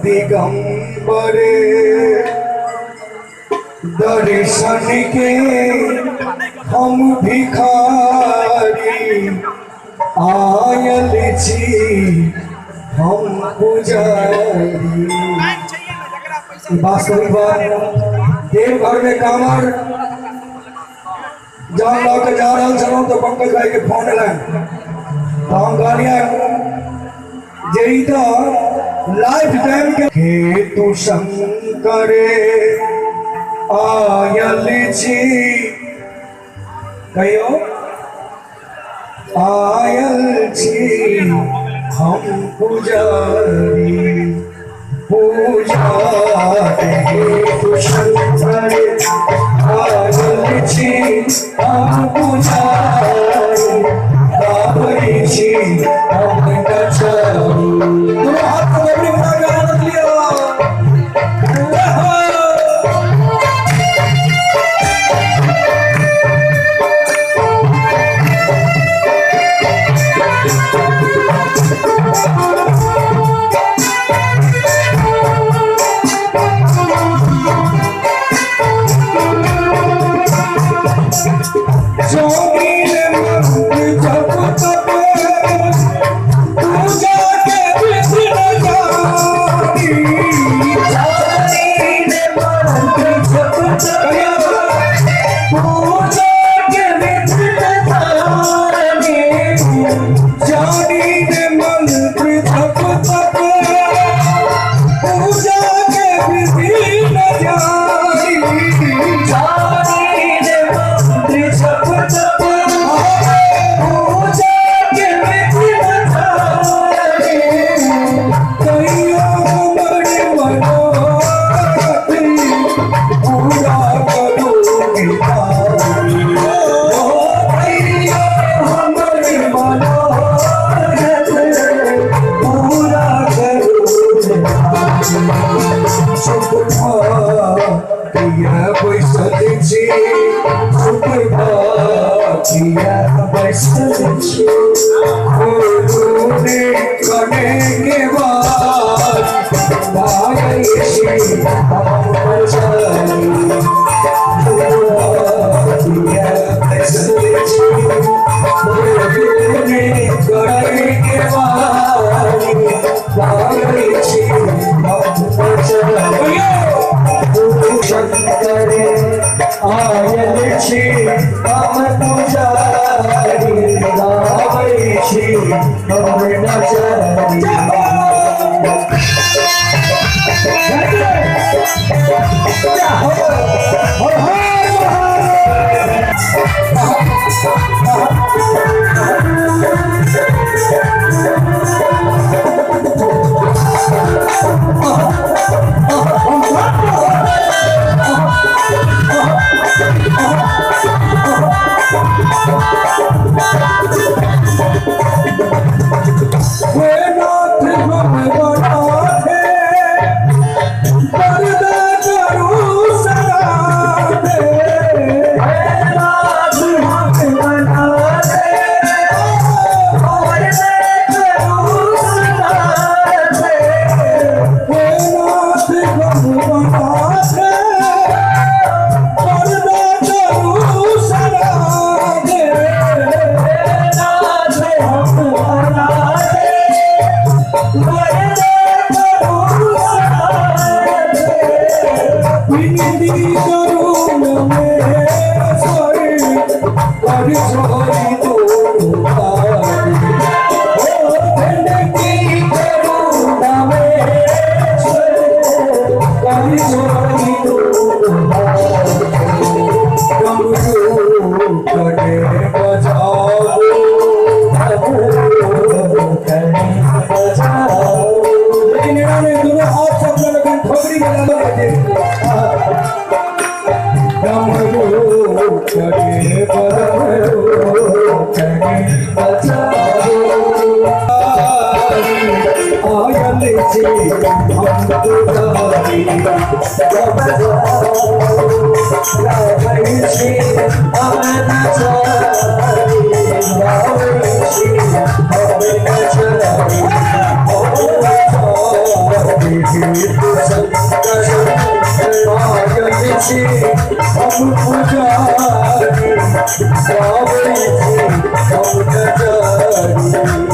दिगंबरे दर्शन के हम भिखारी आयल छी हम पुजारी। वास्तविक बात देवघर में कांवर जहाँ लौके जा रहा छलौं तो पंकज भाई के फोन लाइन तो हम कहलिए जई तो लाइफ टाइम के तू शंकरे आयल छी कहियो आयल छी हम पुजारी पूजा तू शंकरे आयल छी हम पुजारी बाबरी छी हम कचारी। तुम हाथ को अपनी बना के आनंद लिया। तो शंकर पागल से हम पुजारी, गावे से हम नजारी।